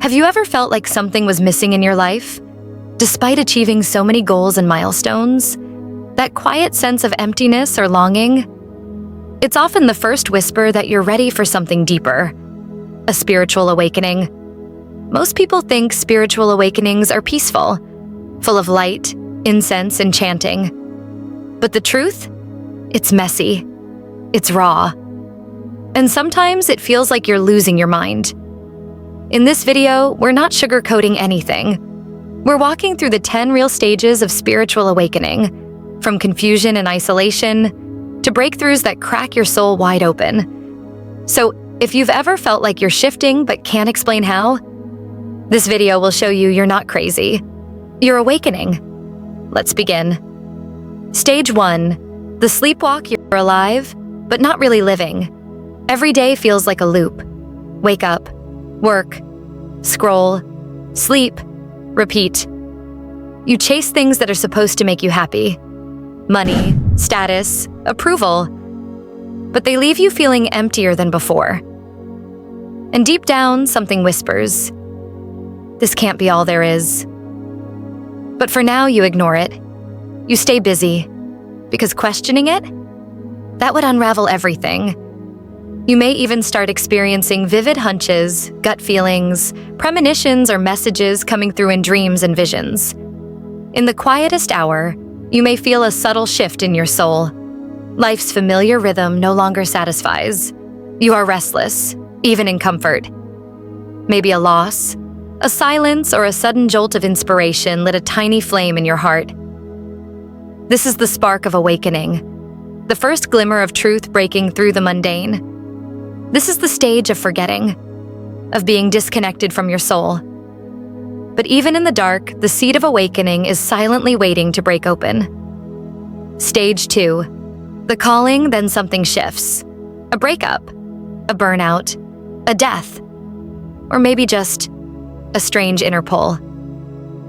Have you ever felt like something was missing in your life? Despite achieving so many goals and milestones, that quiet sense of emptiness or longing, it's often the first whisper that you're ready for something deeper, a spiritual awakening. Most people think spiritual awakenings are peaceful, full of light, incense, and chanting. But the truth? It's messy. It's raw. And sometimes it feels like you're losing your mind. In this video, we're not sugarcoating anything. We're walking through the 10 real stages of spiritual awakening, from confusion and isolation to breakthroughs that crack your soul wide open. So, if you've ever felt like you're shifting but can't explain how, this video will show you you're not crazy. You're awakening. Let's begin. Stage 1. The sleepwalk. You're alive, but not really living. Every day feels like a loop. Wake up, work, scroll, sleep, repeat. You chase things that are supposed to make you happy. Money, status, approval. But they leave you feeling emptier than before. And deep down, something whispers, this can't be all there is. But for now, you ignore it. You stay busy, because questioning it, that would unravel everything. You may even start experiencing vivid hunches, gut feelings, premonitions, or messages coming through in dreams and visions. In the quietest hour, you may feel a subtle shift in your soul. Life's familiar rhythm no longer satisfies. You are restless, even in comfort. Maybe a loss, a silence, or a sudden jolt of inspiration lit a tiny flame in your heart. This is the spark of awakening, the first glimmer of truth breaking through the mundane. This is the stage of forgetting, of being disconnected from your soul. But even in the dark, the seed of awakening is silently waiting to break open. Stage 2. The calling, then something shifts. A breakup, a burnout, a death, or maybe just a strange inner pull.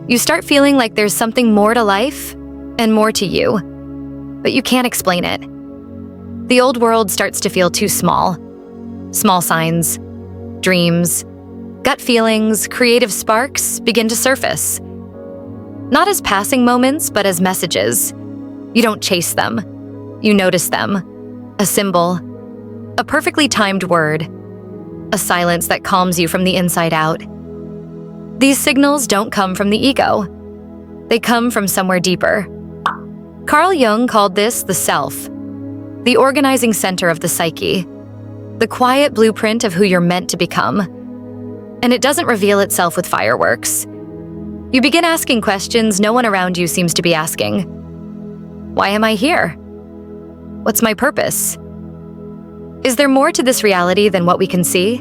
You start feeling like there's something more to life and more to you, but you can't explain it. The old world starts to feel too small. Small signs, dreams, gut feelings, creative sparks begin to surface. Not as passing moments, but as messages. You don't chase them. You notice them. A symbol, a perfectly timed word, a silence that calms you from the inside out. These signals don't come from the ego. They come from somewhere deeper. Carl Jung called this the self, the organizing center of the psyche, the quiet blueprint of who you're meant to become. And it doesn't reveal itself with fireworks. You begin asking questions no one around you seems to be asking. Why am I here? What's my purpose? Is there more to this reality than what we can see?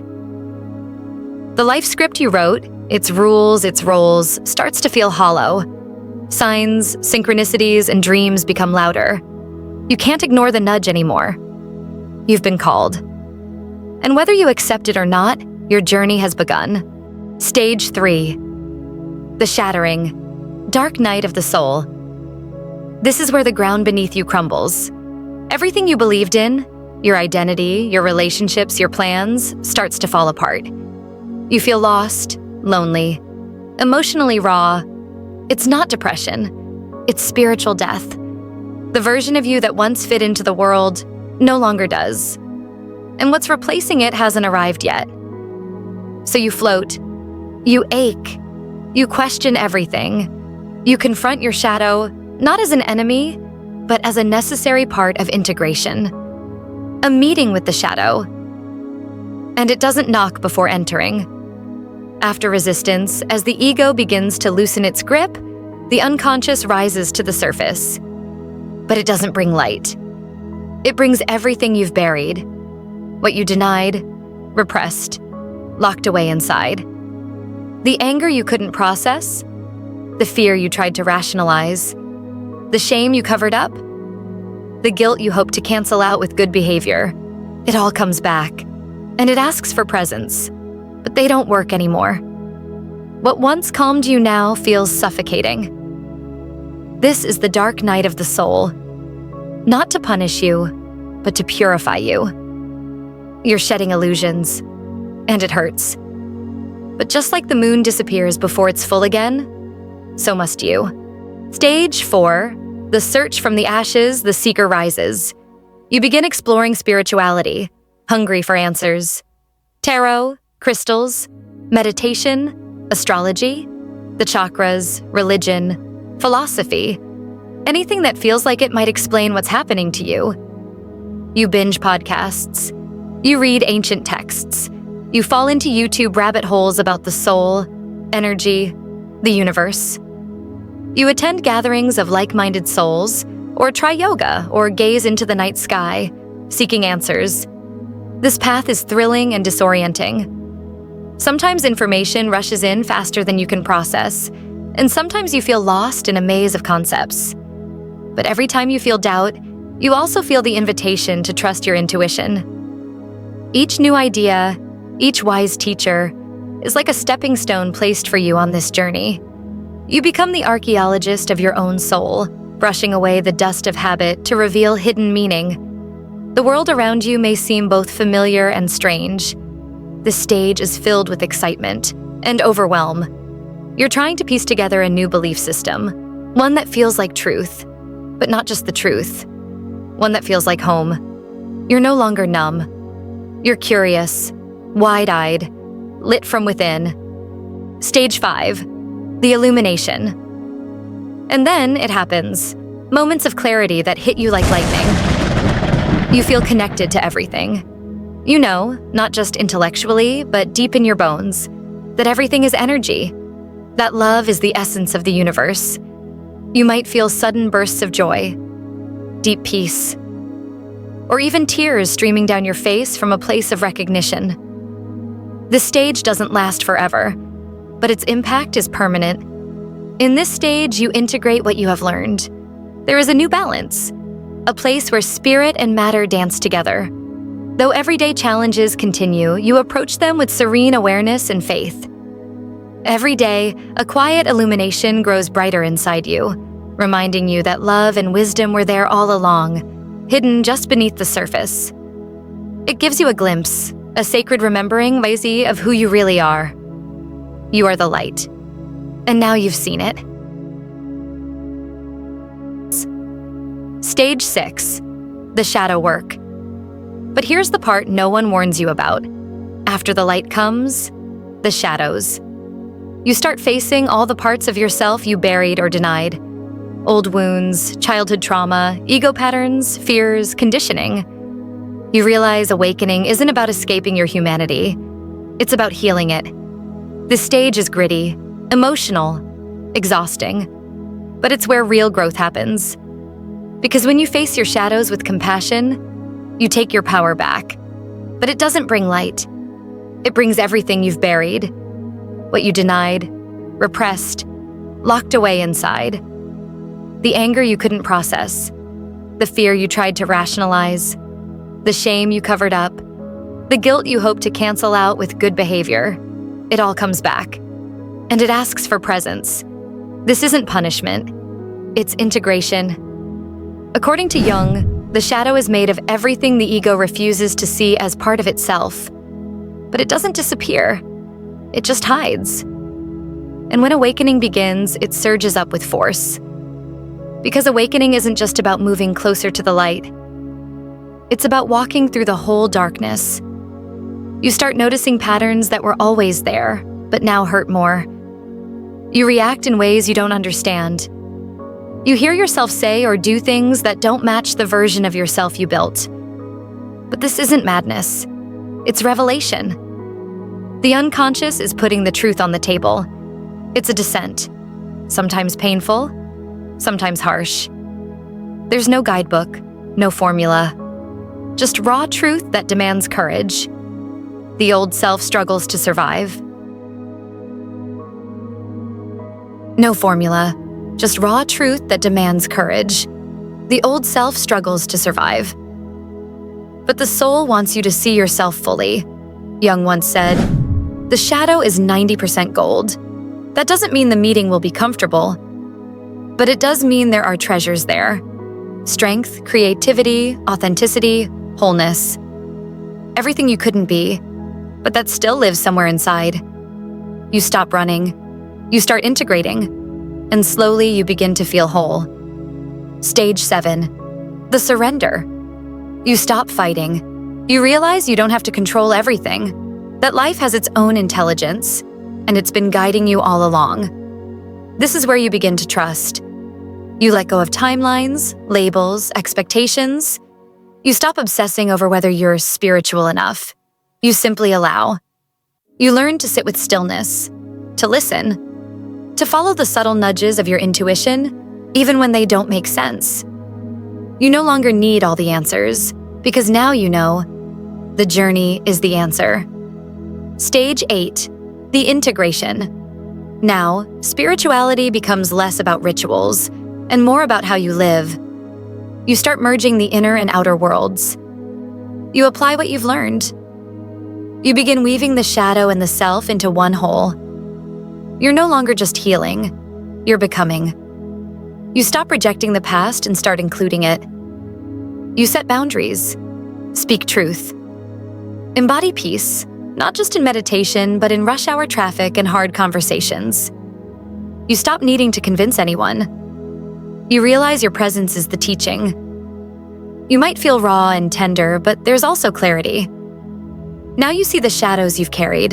The life script you wrote, its rules, its roles, starts to feel hollow. Signs, synchronicities, and dreams become louder. You can't ignore the nudge anymore. You've been called. And whether you accept it or not, your journey has begun. Stage 3. The shattering, dark night of the soul. This is where the ground beneath you crumbles. Everything you believed in, your identity, your relationships, your plans, starts to fall apart. You feel lost, lonely, emotionally raw. It's not depression. It's spiritual death. The version of you that once fit into the world no longer does. And what's replacing it hasn't arrived yet. So you float. You ache. You question everything. You confront your shadow, not as an enemy, but as a necessary part of integration. A meeting with the shadow. And it doesn't knock before entering. After resistance, as the ego begins to loosen its grip, the unconscious rises to the surface. But it doesn't bring light. It brings everything you've buried. What you denied, repressed, locked away inside. The anger you couldn't process, the fear you tried to rationalize, the shame you covered up, the guilt you hoped to cancel out with good behavior. It all comes back, and it asks for presence, but they don't work anymore. What once calmed you now feels suffocating. This is the dark night of the soul, not to punish you, but to purify you. You're shedding illusions, and it hurts. But just like the moon disappears before it's full again, so must you. Stage 4, the search from the ashes, the seeker rises. You begin exploring spirituality, hungry for answers. Tarot, crystals, meditation, astrology, the chakras, religion, philosophy, anything that feels like it might explain what's happening to you. You binge podcasts. You read ancient texts. You fall into YouTube rabbit holes about the soul, energy, the universe. You attend gatherings of like-minded souls, or try yoga, or gaze into the night sky, seeking answers. This path is thrilling and disorienting. Sometimes information rushes in faster than you can process, and sometimes you feel lost in a maze of concepts. But every time you feel doubt, you also feel the invitation to trust your intuition. Each new idea, each wise teacher, is like a stepping stone placed for you on this journey. You become the archaeologist of your own soul, brushing away the dust of habit to reveal hidden meaning. The world around you may seem both familiar and strange. The stage is filled with excitement and overwhelm. You're trying to piece together a new belief system, one that feels like truth, but not just the truth, one that feels like home. You're no longer numb. You're curious, wide-eyed, lit from within. Stage 5, the Illumination. And then it happens. Moments of clarity that hit you like lightning. You feel connected to everything. You know, not just intellectually, but deep in your bones, that everything is energy, that love is the essence of the universe. You might feel sudden bursts of joy, deep peace, or even tears streaming down your face from a place of recognition. This stage doesn't last forever, but its impact is permanent. In this stage, you integrate what you have learned. There is a new balance, a place where spirit and matter dance together. Though everyday challenges continue, you approach them with serene awareness and faith. Every day, a quiet illumination grows brighter inside you, reminding you that love and wisdom were there all along, hidden just beneath the surface. It gives you a glimpse, a sacred remembering, of who you really are. You are the light. And now you've seen it. Stage 6, the shadow work. But here's the part no one warns you about. After the light comes, the shadows. You start facing all the parts of yourself you buried or denied. Old wounds, childhood trauma, ego patterns, fears, conditioning. You realize awakening isn't about escaping your humanity. It's about healing it. This stage is gritty, emotional, exhausting. But it's where real growth happens. Because when you face your shadows with compassion, you take your power back. But it doesn't bring light. It brings everything you've buried. What you denied, repressed, locked away inside. The anger you couldn't process. The fear you tried to rationalize. The shame you covered up. The guilt you hoped to cancel out with good behavior. It all comes back. And it asks for presence. This isn't punishment. It's integration. According to Jung, the shadow is made of everything the ego refuses to see as part of itself. But it doesn't disappear. It just hides. And when awakening begins, it surges up with force. Because awakening isn't just about moving closer to the light. It's about walking through the whole darkness. You start noticing patterns that were always there, but now hurt more. You react in ways you don't understand. You hear yourself say or do things that don't match the version of yourself you built. But this isn't madness. It's revelation. The unconscious is putting the truth on the table. It's a descent. Sometimes painful, sometimes harsh. There's no guidebook, no formula. Just raw truth that demands courage. The old self struggles to survive. No formula. Just raw truth that demands courage. The old self struggles to survive. But the soul wants you to see yourself fully. Jung once said, "The shadow is 90% gold." That doesn't mean the meeting will be comfortable, but it does mean there are treasures there. Strength, creativity, authenticity, wholeness. Everything you couldn't be, but that still lives somewhere inside. You stop running. You start integrating. And slowly you begin to feel whole. Stage 7. The surrender. You stop fighting. You realize you don't have to control everything, that life has its own intelligence, and it's been guiding you all along. This is where you begin to trust. You let go of timelines, labels, expectations. You stop obsessing over whether you're spiritual enough. You simply allow. You learn to sit with stillness, to listen, to follow the subtle nudges of your intuition, even when they don't make sense. You no longer need all the answers, because now you know the journey is the answer. Stage 8. The integration. Now, spirituality becomes less about rituals and more about how you live. You start merging the inner and outer worlds. You apply what you've learned. You begin weaving the shadow and the self into one whole. You're no longer just healing, you're becoming. You stop rejecting the past and start including it. You set boundaries, speak truth, embody peace, not just in meditation, but in rush hour traffic and hard conversations. You stop needing to convince anyone. You realize your presence is the teaching. You might feel raw and tender, but there's also clarity. Now you see the shadows you've carried,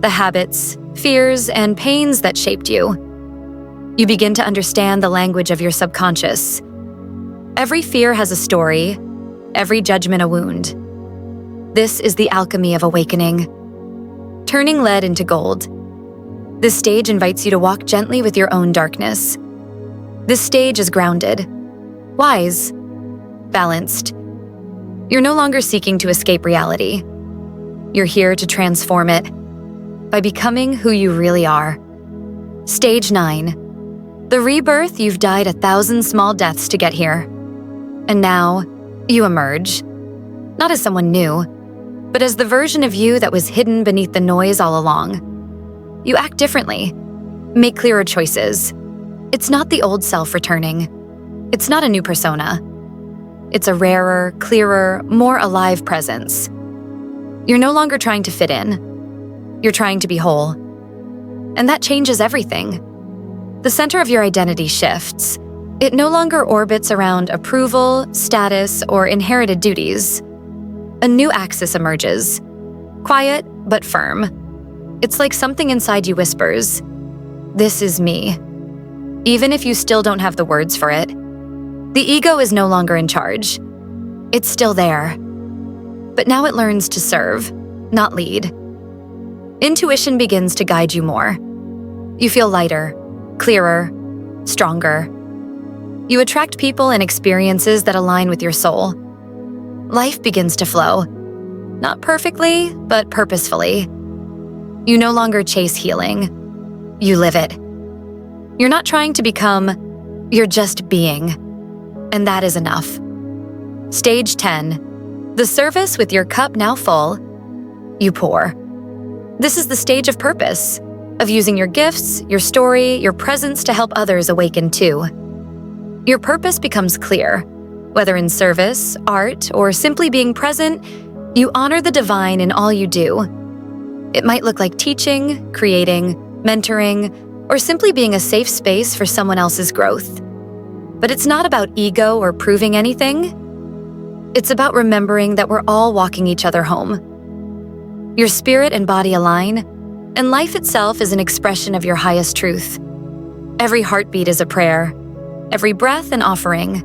the habits, fears, and pains that shaped you. You begin to understand the language of your subconscious. Every fear has a story, every judgment a wound. This is the alchemy of awakening, turning lead into gold. This stage invites you to walk gently with your own darkness. This stage is grounded, wise, balanced. You're no longer seeking to escape reality. You're here to transform it by becoming who you really are. Stage 9. The rebirth. You've died 1,000 small deaths to get here. And now, you emerge. Not as someone new, but as the version of you that was hidden beneath the noise all along. You act differently, make clearer choices. It's not the old self returning. It's not a new persona. It's a rarer, clearer, more alive presence. You're no longer trying to fit in. You're trying to be whole. And that changes everything. The center of your identity shifts. It no longer orbits around approval, status, or inherited duties. A new axis emerges, quiet but firm. It's like something inside you whispers, "This is me." Even if you still don't have the words for it. The ego is no longer in charge. It's still there. But now it learns to serve, not lead. Intuition begins to guide you more. You feel lighter, clearer, stronger. You attract people and experiences that align with your soul. Life begins to flow. Not perfectly, but purposefully. You no longer chase healing. You live it. You're not trying to become, you're just being. And that is enough. Stage 10. The service. With your cup now full, you pour. This is the stage of purpose, of using your gifts, your story, your presence to help others awaken too. Your purpose becomes clear. Whether in service, art, or simply being present, you honor the divine in all you do. It might look like teaching, creating, mentoring, or simply being a safe space for someone else's growth. But it's not about ego or proving anything. It's about remembering that we're all walking each other home. Your spirit and body align, and life itself is an expression of your highest truth. Every heartbeat is a prayer, every breath an offering.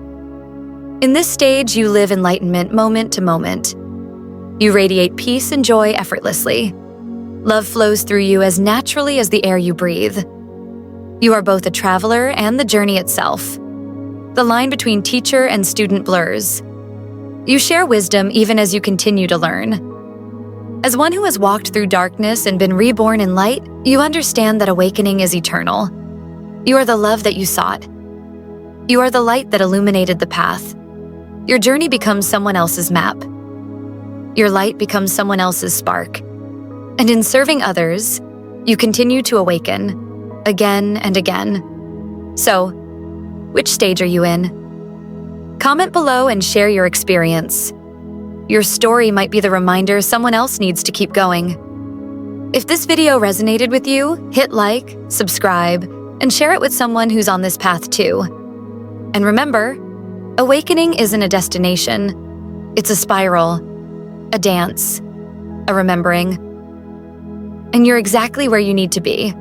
In this stage, you live enlightenment moment to moment. You radiate peace and joy effortlessly. Love flows through you as naturally as the air you breathe. You are both a traveler and the journey itself. The line between teacher and student blurs. You share wisdom even as you continue to learn. As one who has walked through darkness and been reborn in light, you understand that awakening is eternal. You are the love that you sought. You are the light that illuminated the path. Your journey becomes someone else's map. Your light becomes someone else's spark. And in serving others, you continue to awaken, again and again. So, which stage are you in? Comment below and share your experience. Your story might be the reminder someone else needs to keep going. If this video resonated with you, hit like, subscribe, and share it with someone who's on this path too. And remember, awakening isn't a destination. It's a spiral, a dance, a remembering. And you're exactly where you need to be.